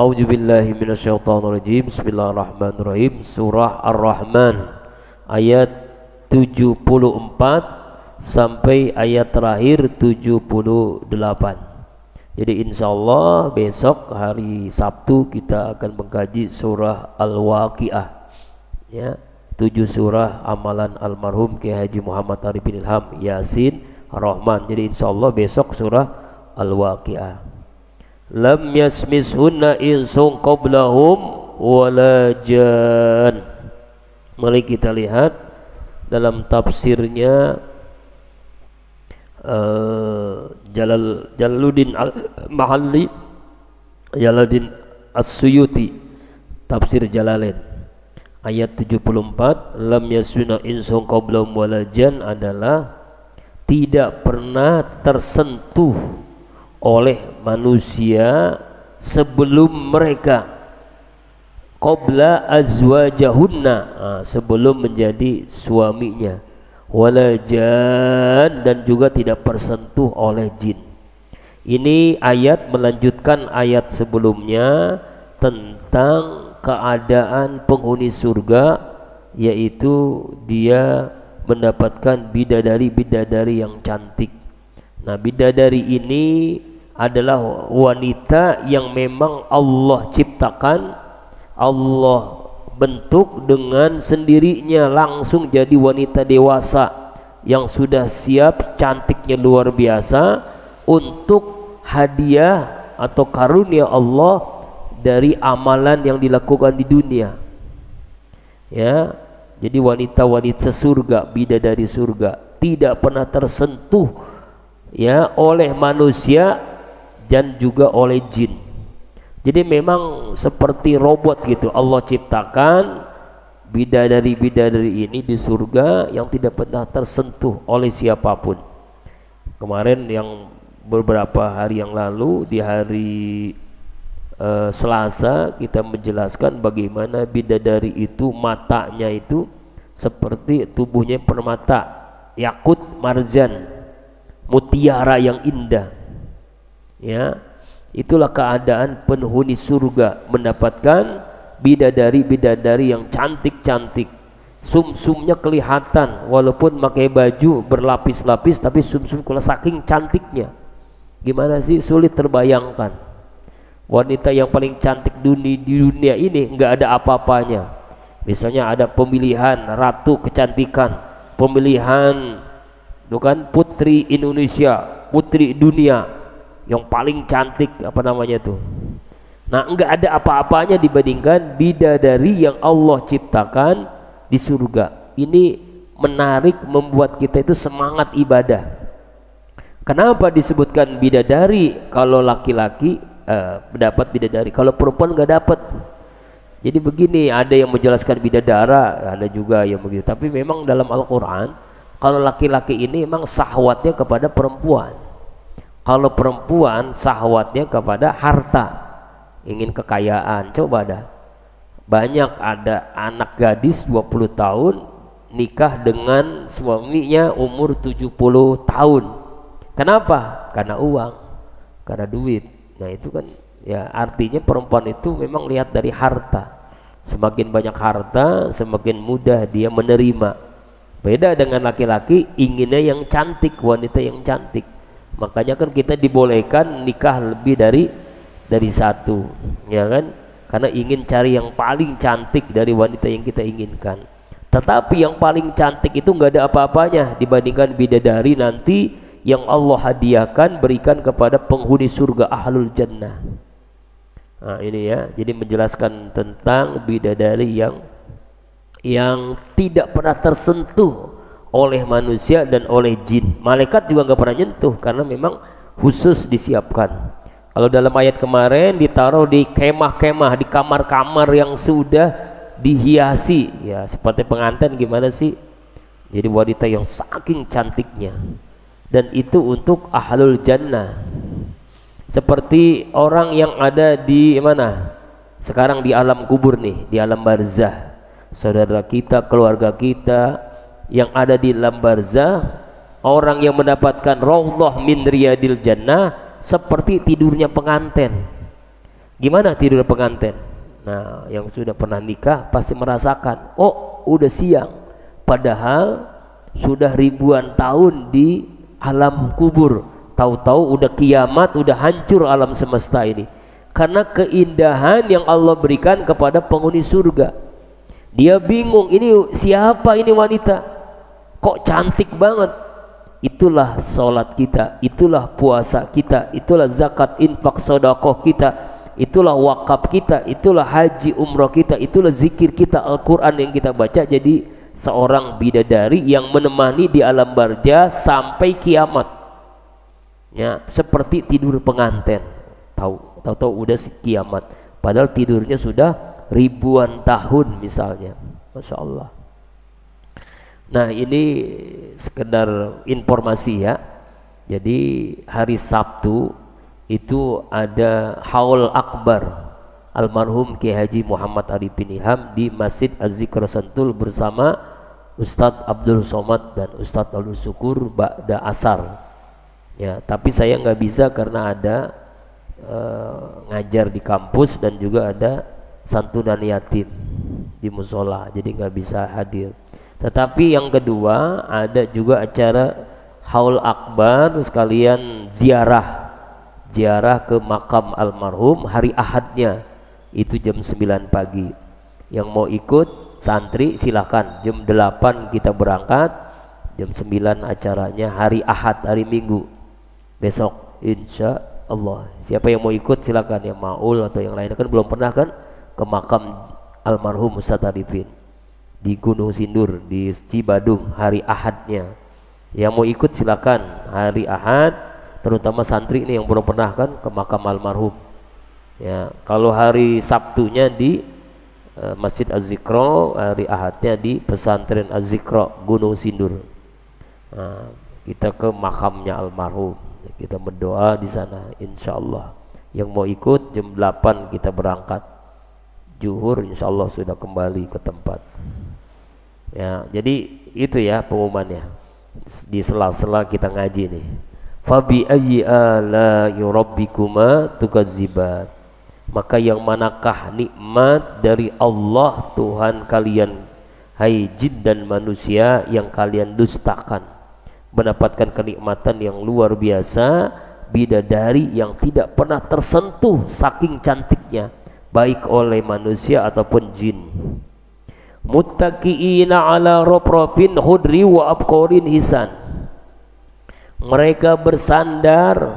A'udzubillahi minasyaitonirrajim. Bismillahirrahmanirrahim. Surah Ar-Rahman ayat 74 sampai ayat terakhir 78. Jadi insyaallah besok hari Sabtu kita akan mengkaji surah Al-Waqiah, ya, 7 surah amalan almarhum Kiai Haji Muhammad Arifin Ilham, Yasin, Ar-Rahman. Jadi insyaallah besok surah Al-Waqiah. Lam yasmishunna insun qablahum wala jan. Mari kita lihat dalam tafsirnya Jalaluddin Al-Mahalli, Jalaluddin As-Suyuti, tafsir Jalalain ayat 74. Lam yasmishunna insun qablahum wala jan adalah tidak pernah tersentuh oleh manusia sebelum mereka, qabla azwajahunna, sebelum menjadi suaminya, wala jan, dan juga tidak tersentuh oleh jin. Ini ayat melanjutkan ayat sebelumnya tentang keadaan penghuni surga, yaitu dia mendapatkan bidadari-bidadari yang cantik. Nah, bidadari ini adalah wanita yang memang Allah ciptakan, Allah bentuk dengan sendirinya, langsung jadi wanita dewasa yang sudah siap, cantiknya luar biasa untuk hadiah atau karunia Allah dari amalan yang dilakukan di dunia. Ya, jadi wanita-wanita surga, bidadari surga, tidak pernah tersentuh, ya, oleh manusia dan juga oleh jin. Jadi memang seperti robot gitu Allah ciptakan bidadari-bidadari ini di surga yang tidak pernah tersentuh oleh siapapun. Kemarin yang beberapa hari yang lalu di hari Selasa kita menjelaskan bagaimana bidadari itu matanya itu seperti tubuhnya permata, yakut, marjan, mutiara yang indah. Ya, itulah keadaan penghuni surga mendapatkan bidadari-bidadari yang cantik-cantik. Sumsumnya kelihatan walaupun pakai baju berlapis-lapis, tapi sumsum kalau saking cantiknya. Gimana sih, sulit terbayangkan. Wanita yang paling cantik di dunia ini nggak ada apa-apanya. Misalnya ada pemilihan ratu kecantikan, pemilihan bukan putri Indonesia, putri dunia yang paling cantik, apa namanya tuh. Nah, enggak ada apa-apanya dibandingkan bidadari yang Allah ciptakan di surga. Ini menarik, membuat kita itu semangat ibadah. Kenapa disebutkan bidadari? Kalau laki-laki mendapat bidadari, kalau perempuan enggak dapat. Jadi begini, ada yang menjelaskan bidadara, ada juga yang begitu. Tapi memang dalam Al-Quran, kalau laki-laki ini memang sahwatnya kepada perempuan. Kalau perempuan sahwatnya kepada harta, ingin kekayaan. Coba dah, banyak ada anak gadis 20 tahun nikah dengan suaminya umur 70 tahun. Kenapa? Karena uang, karena duit. Nah itu kan ya artinya perempuan itu memang lihat dari harta. Semakin banyak harta, semakin mudah dia menerima. Beda dengan laki-laki, inginnya yang cantik, wanita yang cantik. Makanya kan kita dibolehkan nikah lebih dari satu, ya kan? Karena ingin cari yang paling cantik dari wanita yang kita inginkan. Tetapi yang paling cantik itu nggak ada apa-apanya dibandingkan bidadari nanti yang Allah hadiahkan, berikan kepada penghuni surga ahlul jannah. Nah ini ya, jadi menjelaskan tentang bidadari yang tidak pernah tersentuh oleh manusia dan oleh jin. Malaikat juga nggak pernah nyentuh karena memang khusus disiapkan. Kalau dalam ayat kemarin ditaruh di kemah-kemah, di kamar-kamar yang sudah dihiasi, ya seperti pengantin gimana sih? Jadi wanita yang saking cantiknya, dan itu untuk ahlul jannah. Seperti orang yang ada di mana? Sekarang di alam kubur nih, di alam barzah. Saudara kita, keluarga kita yang ada di alam barzah, orang yang mendapatkan raudhah min riyadil jannah seperti tidurnya pengantin. Gimana tidur pengantin? Nah, yang sudah pernah nikah pasti merasakan, oh udah siang, padahal sudah ribuan tahun di alam kubur. Tahu-tahu udah kiamat, udah hancur alam semesta ini karena keindahan yang Allah berikan kepada penghuni surga. Dia bingung, ini siapa ini wanita, kok cantik banget. Itulah sholat kita, itulah puasa kita, itulah zakat, infak, sedekah kita, itulah wakaf kita, itulah haji umroh kita, itulah zikir kita, Al-Quran yang kita baca. Jadi seorang bidadari yang menemani di alam barzah sampai kiamat, ya, seperti tidur pengantin. Tahu-tahu udah kiamat, padahal tidurnya sudah ribuan tahun misalnya. Masya Allah. Nah, ini sekedar informasi ya. Jadi hari Sabtu itu ada haul akbar almarhum Kiai Haji Muhammad Arifin Ilham di Masjid Az-Zikr Sentul bersama Ustadz Abdul Somad dan Ustadz Abdul Syukur ba'da asar. Ya, tapi saya nggak bisa karena ada ngajar di kampus dan juga ada santunan yatim di musola, jadi nggak bisa hadir. Tetapi yang kedua ada juga acara haul akbar sekalian ziarah ke makam almarhum hari Ahadnya itu jam 9 pagi. Yang mau ikut santri silahkan, jam 8 kita berangkat, jam 9 acaranya hari Ahad, hari Minggu besok insya Allah. Siapa yang mau ikut silakan, yang maul atau yang lain, kan belum pernah kan ke makam almarhum Ustadz Arifin di Gunung Sindur di Cibadung hari Ahadnya. Yang mau ikut silakan hari Ahad, terutama santri ini yang belum pernah kan ke makam almarhum. Ya, kalau hari Sabtunya di Masjid Az-Zikro, hari Ahadnya di pesantren Az-Zikro Gunung Sindur. Nah, kita ke makamnya almarhum, kita berdoa di sana insya Allah. Yang mau ikut jam 8 kita berangkat, zuhur insya Allah sudah kembali ke tempat. Ya, jadi itu ya pengumumannya. Di sela-sela kita ngaji nih. Fabi ayyi ala'i rabbikuma tukadziban. Maka yang manakah nikmat dari Allah Tuhan kalian, hai jin dan manusia, yang kalian dustakan? Mendapatkan kenikmatan yang luar biasa, bidadari yang tidak pernah tersentuh saking cantiknya, baik oleh manusia ataupun jin. Muttaqiina ala rafrafin hudri wa abqarin hisan. Mereka bersandar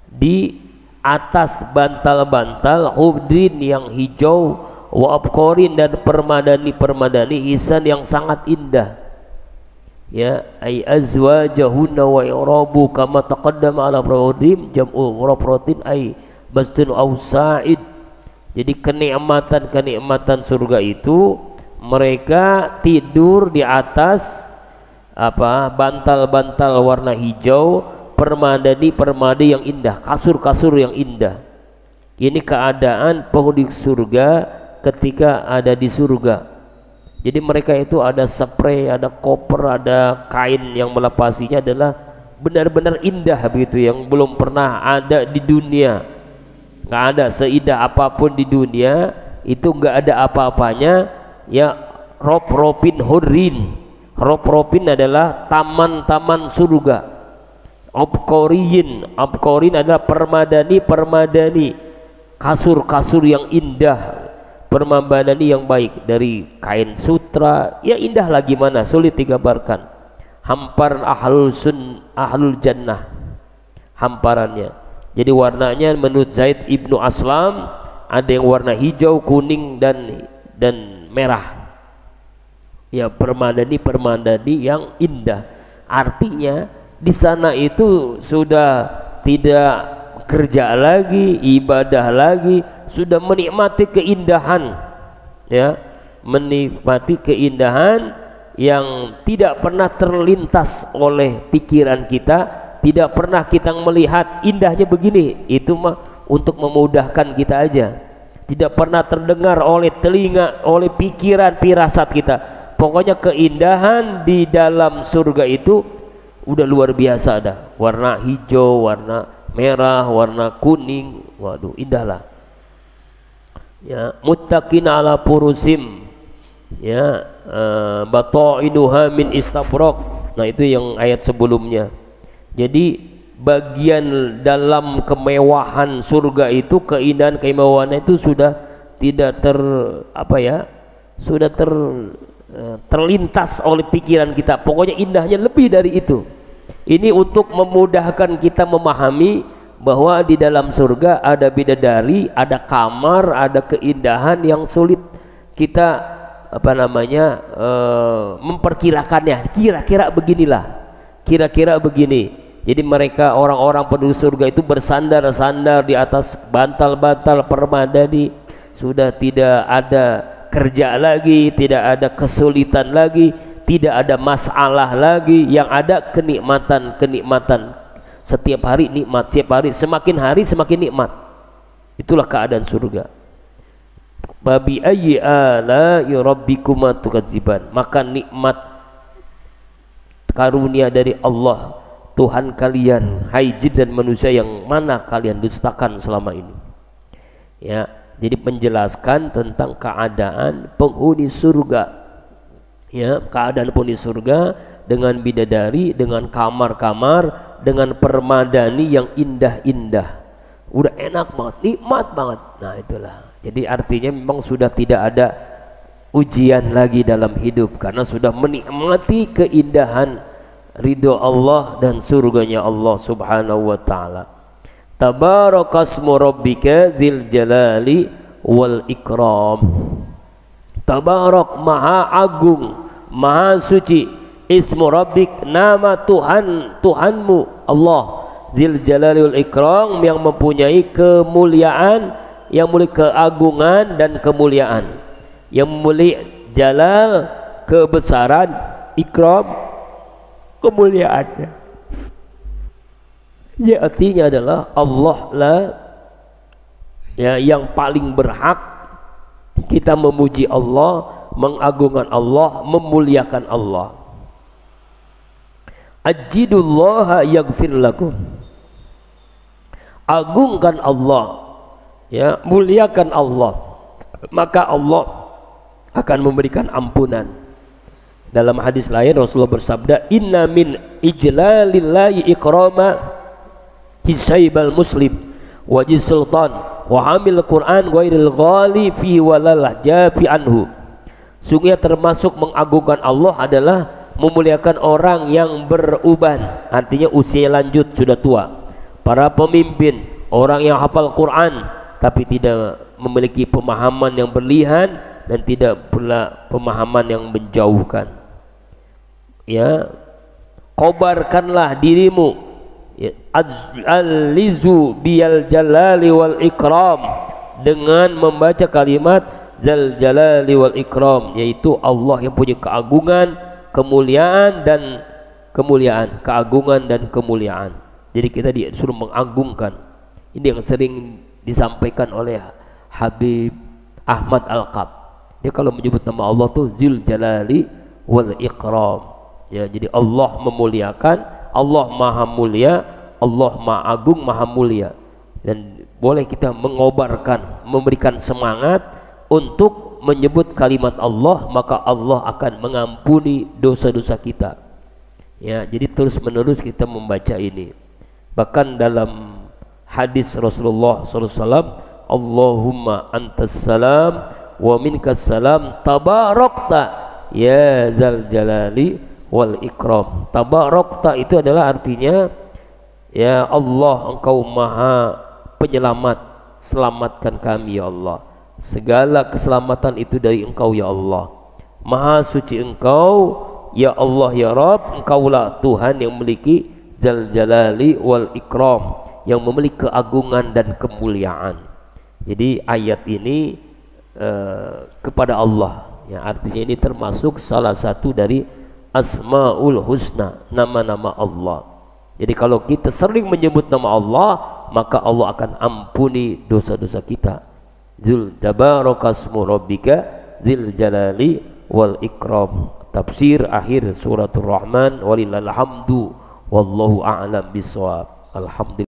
di atas bantal-bantal hudrin yang hijau, wa abqarin dan permadani-permadani hisan yang sangat indah. Ya, ay azwajahunna wa irabu kama taqaddama ala rafratin jam'u rafratin ay bastun ausa'id. Jadi kenikmatan surga itu mereka tidur di atas bantal-bantal warna hijau, permadani yang indah, kasur-kasur yang indah. Ini keadaan penghuni surga ketika ada di surga. Jadi mereka itu ada spray, ada koper, ada kain yang melepasinya, adalah benar-benar indah begitu, yang belum pernah ada di dunia. Nggak ada seindah apapun di dunia, itu nggak ada apa-apanya. Ya, rop-ropin hurrin. Rop-ropin adalah taman-taman surga. Abqarin adalah permadani, kasur-kasur yang indah, permadani yang baik dari kain sutra. Ya indah lah gimana, sulit digambarkan. Hamparan ahlul jannah, hamparannya. Jadi warnanya menurut Zaid ibnu Aslam ada yang warna hijau, kuning dan merah. Ya, permadani yang indah. Artinya di sana itu sudah tidak kerja lagi, ibadah lagi, sudah menikmati keindahan. Ya, menikmati keindahan yang tidak pernah terlintas oleh pikiran kita, tidak pernah kita melihat indahnya begini. Itu mah untuk memudahkan kita aja. Tidak pernah terdengar oleh telinga, oleh pikiran, firasat kita. Pokoknya keindahan di dalam surga itu udah luar biasa dah. Warna hijau, warna merah, warna kuning. Waduh, indahlah. ya, muttaqina ala furusim, ya, batainuha min istabraq. Nah itu yang ayat sebelumnya. Jadi bagian dalam kemewahan surga itu, keindahan kemewahan itu sudah tidak sudah terlintas oleh pikiran kita. Pokoknya indahnya lebih dari itu. Ini untuk memudahkan kita memahami bahwa di dalam surga ada bidadari, ada kamar, ada keindahan yang sulit kita memperkirakannya. Kira-kira beginilah, kira-kira begini. Jadi mereka orang-orang penduduk surga itu bersandar-sandar di atas bantal-bantal permadani. Sudah tidak ada kerja lagi, tidak ada kesulitan lagi, tidak ada masalah lagi. Yang ada kenikmatan-kenikmatan. Setiap hari nikmat, setiap hari semakin nikmat. Itulah keadaan surga. Babi ayyi ala'i rabbikuma tukadziban. Maka nikmat karunia dari Allah Tuhan kalian, hai jin dan manusia, yang mana kalian dustakan selama ini. Ya, jadi menjelaskan tentang keadaan penghuni surga. Ya, keadaan penghuni surga dengan bidadari, dengan kamar-kamar, dengan permadani yang indah-indah. Udah enak banget, nikmat banget. Nah itulah. Jadi artinya memang sudah tidak ada ujian lagi dalam hidup, karena sudah menikmati keindahan ridho Allah dan surganya Allah subhanahu wa ta'ala. Tabarakasmu rabbika zil jalali wal ikram. Tabarak, maha agung, maha suci, ismu rabbik, nama Tuhanmu Allah, zil jalali wal ikram, yang mempunyai kemuliaan, yang memiliki keagungan dan kemuliaan, yang memiliki jalal kebesaran, ikram kemuliaannya. Ya, artinya adalah Allah lah, ya, yang paling berhak kita memuji Allah, mengagungkan Allah, memuliakan Allah. Ajidullaha yaghfir lakum. Agungkan Allah, ya, muliakan Allah, maka Allah akan memberikan ampunan. Dalam hadis lain Rasulullah bersabda, inna min ijlalillahi ikrama hisaibal muslim wajib sultan wa hamil Quran ghairil ghali fi walalah jafi anhu. Sungguhnya termasuk mengagungkan Allah adalah memuliakan orang yang beruban, artinya usia lanjut, sudah tua. Para pemimpin, orang yang hafal Quran tapi tidak memiliki pemahaman yang berlebihan dan tidak pula pemahaman yang menjauhkan. Ya, kobarkanlah dirimu, ya, al-lizu biyal jalali wal ikram, dengan membaca kalimat zal jalali wal ikram, yaitu Allah yang punya keagungan, kemuliaan dan kemuliaan, keagungan dan kemuliaan. Jadi kita disuruh mengagungkan. Ini yang sering disampaikan oleh Habib Ahmad Al-Qab. Dia kalau menyebut nama Allah tuh Zul Jalali wal Ikram. Ya, jadi Allah memuliakan, Allah maha mulia, Allah maha agung, maha mulia. Dan boleh kita mengobarkan, memberikan semangat untuk menyebut kalimat Allah, maka Allah akan mengampuni dosa-dosa kita. Ya, jadi terus menerus kita membaca ini. Bahkan dalam hadis Rasulullah SAW, Allahumma antas salam wa minkas salam tabarakta ya zal jalali wal ikram. Tabarakta itu adalah artinya, ya Allah, engkau maha penyelamat, selamatkan kami ya Allah, segala keselamatan itu dari engkau ya Allah, maha suci engkau ya Allah ya Rabb, engkaulah Tuhan yang memiliki zal jalali wal ikram, yang memiliki keagungan dan kemuliaan. Jadi ayat ini kepada Allah, ya, artinya ini termasuk salah satu dari Asmaul Husna, nama-nama Allah. Jadi kalau kita sering menyebut nama Allah, maka Allah akan ampuni dosa-dosa kita. Zul tabarakasmu rabbika zil jalali wal ikram. Tafsir akhir suratul Rahman, walillahil hamdu wallahu a'lam bishawab. Alhamdulillah.